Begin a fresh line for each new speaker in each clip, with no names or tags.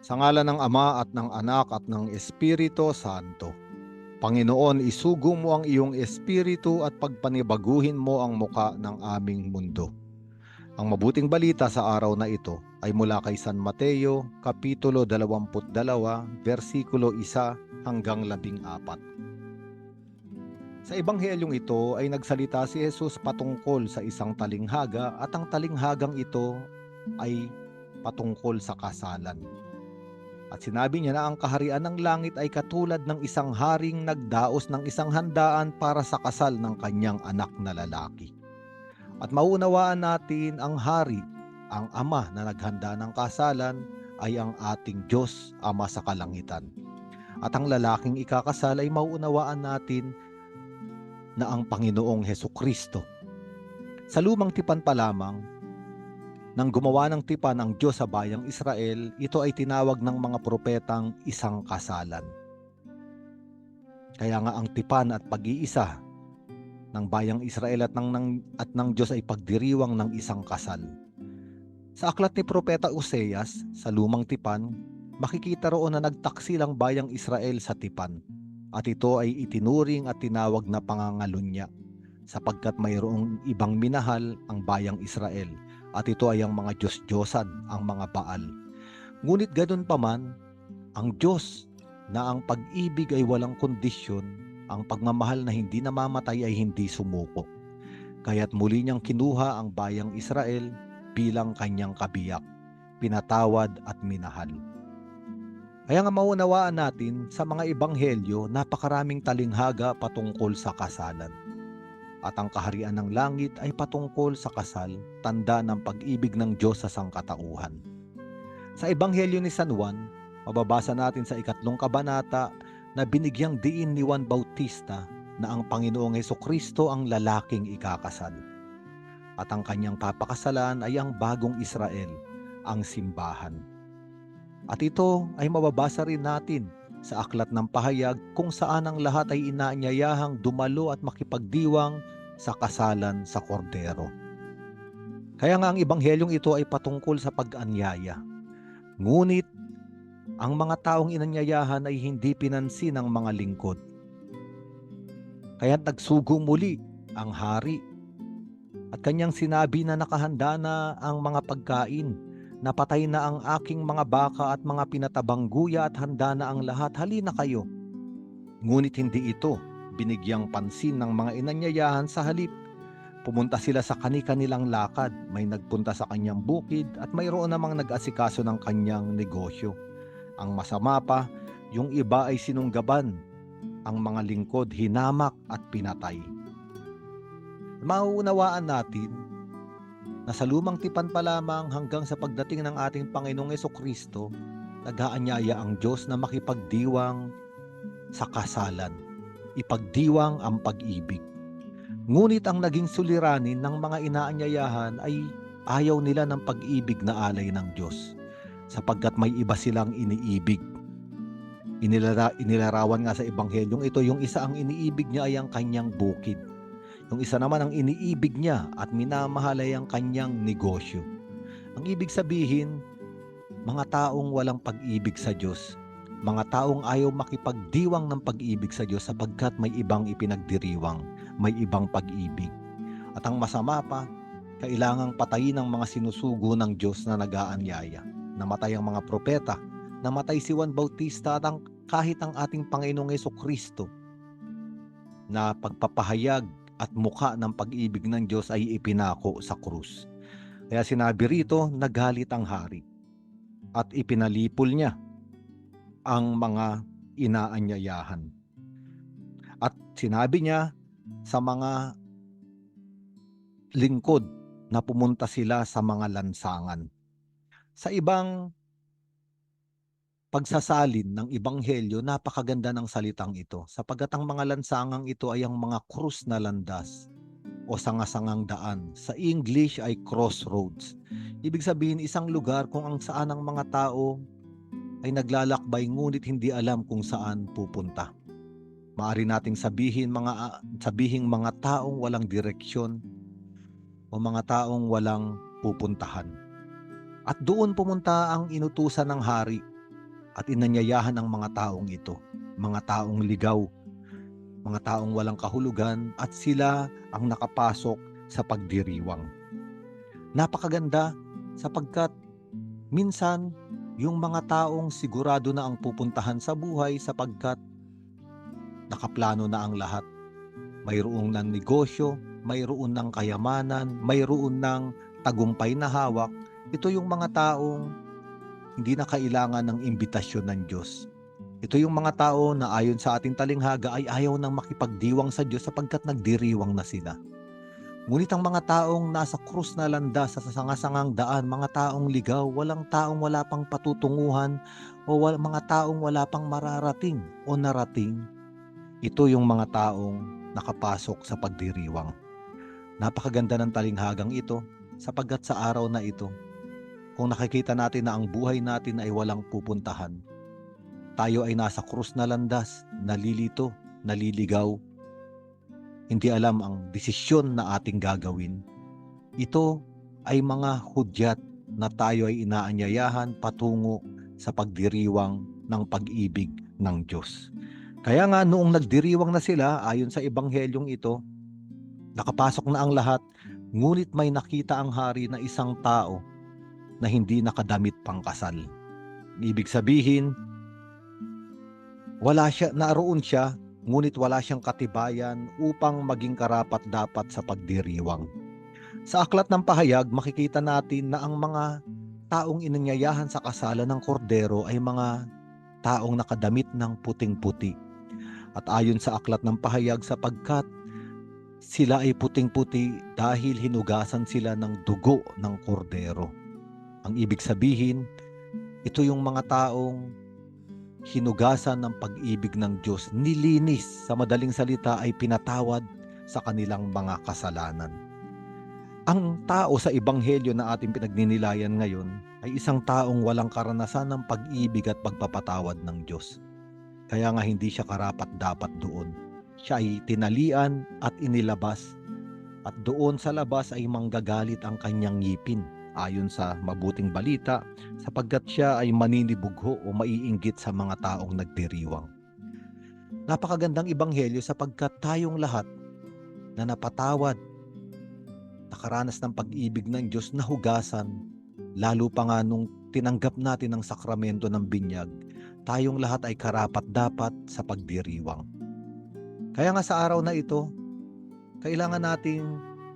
Sa ngalan ng Ama at ng Anak at ng Espiritu Santo. Panginoon, isugo mo ang iyong espiritu at pagpanibaguhin mo ang muka ng aming mundo. Ang mabuting balita sa araw na ito ay mula kay San Mateo, Kapitulo 22, versikulo 1 hanggang 14. Sa ebanghelyong ito ay nagsalita si Jesus patungkol sa isang talinghaga at ang talinghagang ito ay patungkol sa kasalan. At sinabi niya na ang kaharian ng langit ay katulad ng isang haring nagdaos ng isang handaan para sa kasal ng kanyang anak na lalaki. At maunawaan natin ang hari, ang ama na naghanda ng kasalan ay ang ating Diyos, Ama sa kalangitan. At ang lalaking ikakasal ay maunawaan natin na ang Panginoong Hesukristo. Sa lumang tipan pa lamang, nang gumawa ng tipan ang Diyos sa bayang Israel, ito ay tinawag ng mga propetang isang kasalan. Kaya nga ang tipan at pag-iisa ng bayang Israel at ng Diyos ay pagdiriwang ng isang kasal. Sa aklat ni Propeta Oseas, sa lumang tipan, makikita roon na nagtaksil ang bayang Israel sa tipan. At ito ay itinuring at tinawag na pangangalunya, sapagkat mayroong ibang minahal ang bayang Israel. At ito ay ang mga Diyos-Diyosan, ang mga Baal. Ngunit ganun pa man, ang Diyos na ang pag-ibig ay walang kondisyon, ang pagmamahal na hindi namamatay ay hindi sumuko. Kaya't muli niyang kinuha ang bayang Israel bilang kanyang kabiyak, pinatawad at minahal. Kaya nga maunawaan natin sa mga ebanghelyo, napakaraming talinghaga patungkol sa kasalan. At ang kaharian ng langit ay patungkol sa kasal, tanda ng pag-ibig ng Diyos sa sangkatauhan. Sa Ebanghelyo ni San Juan, mababasa natin sa 3 kabanata na binigyang diin ni Juan Bautista na ang Panginoong Hesukristo ang lalaking ikakasal. At ang kanyang papakasalan ay ang bagong Israel, ang simbahan. At ito ay mababasa rin natin sa aklat ng pahayag kung saan ang lahat ay inaanyayahang dumalo at makipagdiwang sa kasalan sa kordero. Kaya nga ang ebanghelyong ito ay patungkol sa pag-anyaya. Ngunit ang mga taong inanyayahan ay hindi pinansin ng mga lingkod. Kaya nagsugo muli ang hari at kanyang sinabi na nakahanda na ang mga pagkain, napatay na ang aking mga baka at mga pinatabang guya at handa na ang lahat, halina kayo. Ngunit hindi ito binigyang pansin ng mga inanyayahan. Sa halip, pumunta sila sa kani-kanilang lakad. May nagpunta sa kanyang bukid at mayroon namang nag-asikaso ng kanyang negosyo. Ang masama pa, yung iba ay sinunggaban. Ang mga lingkod hinamak at pinatay. Mauunawaan natin na sa lumang tipan pa lamang hanggang sa pagdating ng ating Panginoong Hesukristo, nag-aanyaya ang Diyos na makipagdiwang sa kasalan, ipagdiwang ang pag-ibig. Ngunit ang naging suliranin ng mga inaanyayahan ay ayaw nila ng pag-ibig na alay ng Diyos, sapagkat may iba silang iniibig. Inilarawan nga sa ebanghelyong ito, yung isa ang iniibig niya ay ang kanyang bukid. Yung isa naman ang iniibig niya at minamahal ay ang kanyang negosyo. Ang ibig sabihin, mga taong walang pag-ibig sa Diyos, mga taong ayaw makipagdiwang ng pag-ibig sa Diyos sapagkat may ibang ipinagdiriwang, may ibang pag-ibig. At ang masama pa, kailangang patayin ang mga sinusugo ng Diyos na nag-aanyaya. Namatay ang mga propeta, namatay si Juan Bautista at kahit ang ating Panginoong Hesukristo na pagpapahayag at mukha ng pag-ibig ng Diyos ay ipinako sa krus. Kaya sinabi rito, nagalit ang hari at ipinalipol niya ang mga inaanyayahan. At sinabi niya sa mga lingkod na pumunta sila sa mga lansangan. Sa ibang pagsasalin ng ebanghelyo, napakaganda ng salitang ito, sapagkat ang mga lansangang ito ay ang mga krus na landas o sanga-sangang daan. Sa English ay crossroads. Ibig sabihin, isang lugar kung ang saan ang mga tao ay naglalakbay ngunit hindi alam kung saan pupunta. Maaari nating sabihing mga taong walang direksyon o mga taong walang pupuntahan. At doon pumunta ang inutusan ng hari at inanyayahan ang mga taong ito, mga taong ligaw, mga taong walang kahulugan, at sila ang nakapasok sa pagdiriwang. Napakaganda sapagkat minsan yung mga taong sigurado na ang pupuntahan sa buhay sapagkat nakaplano na ang lahat. Mayroon ng negosyo, mayroon ng kayamanan, mayroon ng tagumpay na hawak. Ito yung mga taong hindi na kailangan ng imbitasyon ng Diyos. Ito yung mga tao na ayon sa ating talinghaga ay ayaw nang makipagdiwang sa Diyos sapagkat nagdiriwang na sila. Ngunit ang mga taong nasa krus na landas sa sangasangang daan, mga taong ligaw, walang taong wala pang patutunguhan o mga taong wala pang mararating o narating, ito yung mga taong nakapasok sa pagdiriwang. Napakaganda ng talinghagang ito sapagkat sa araw na ito, kung nakikita natin na ang buhay natin ay walang pupuntahan, tayo ay nasa krus na landas, nalilito, naliligaw, hindi alam ang desisyon na ating gagawin. Ito ay mga hudyat na tayo ay inaanyayahan patungo sa pagdiriwang ng pag-ibig ng Diyos. Kaya nga noong nagdiriwang na sila, ayon sa ebanghelyong ito, nakapasok na ang lahat, ngunit may nakita ang hari na isang tao na hindi nakadamit pang kasal. Ibig sabihin, naroon siya, ngunit wala siyang katibayan upang maging karapat-dapat sa pagdiriwang. Sa aklat ng pahayag, makikita natin na ang mga taong inanyayahan sa kasalan ng kordero ay mga taong nakadamit ng puting-puti. At ayon sa aklat ng pahayag, sapagkat sila ay puting-puti dahil hinugasan sila ng dugo ng kordero. Ang ibig sabihin, ito yung mga taong hinugasan ng pag-ibig ng Diyos, nilinis, sa madaling salita ay pinatawad sa kanilang mga kasalanan. Ang tao sa ebanghelyo na ating pinagninilayan ngayon ay isang taong walang karanasan ng pag-ibig at pagpapatawad ng Diyos. Kaya nga hindi siya karapat-dapat doon. Siya ay tinalian at inilabas, at doon sa labas ay manggagalit ang kanyang ngipin, ayon sa mabuting balita, sapagkat siya ay maninibugho o maiinggit sa mga taong nagdiriwang. Napakagandang ebanghelyo sapagkat tayong lahat na napatawad, nakaranas ng pag-ibig ng Diyos, nahugasan, lalo pa nga nung tinanggap natin ang sakramento ng binyag, tayong lahat ay karapat-dapat sa pagdiriwang. Kaya nga sa araw na ito, kailangan nating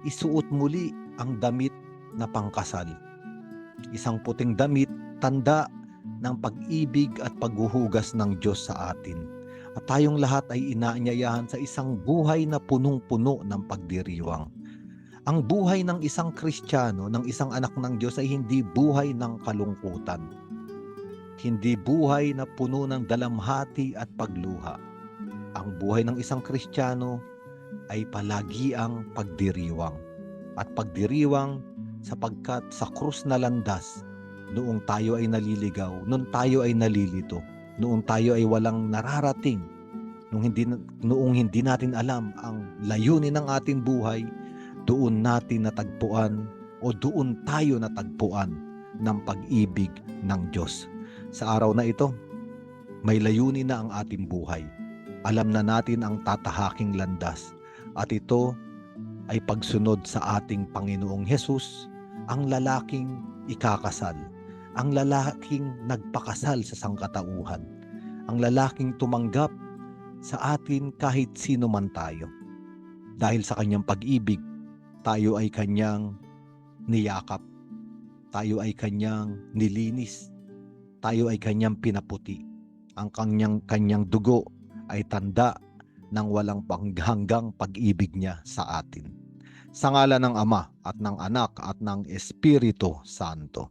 isuot muli ang damit na pangkasal. Isang puting damit, tanda ng pag-ibig at paghuhugas ng Diyos sa atin. At tayong lahat ay inaanyayahan sa isang buhay na punong-puno ng pagdiriwang. Ang buhay ng isang Kristiyano, ng isang anak ng Diyos, ay hindi buhay ng kalungkutan. Hindi buhay na puno ng dalamhati at pagluha. Ang buhay ng isang Kristiyano ay palagi ang pagdiriwang. At pagdiriwang sapagkat sa krus na landas, noong tayo ay naliligaw, noong tayo ay nalilito, noong tayo ay walang nararating, noong hindi natin alam ang layunin ng ating buhay, doon natin natagpuan o doon tayo natagpuan ng pag-ibig ng Diyos. Sa araw na ito, may layunin na ang ating buhay. Alam na natin ang tatahaking landas, at ito ay pagsunod sa ating Panginoong Hesus, ang lalaking ikakasal, ang lalaking nagpakasal sa sangkatauhan, ang lalaking tumanggap sa atin kahit sino man tayo. Dahil sa kanyang pag-ibig, tayo ay kanyang niyakap, tayo ay kanyang nilinis, tayo ay kanyang pinaputi. Ang kanyang dugo ay tanda ng walang hanggang pag-ibig niya sa atin. Sa ngalan ng Ama at ng Anak at ng Espiritu Santo.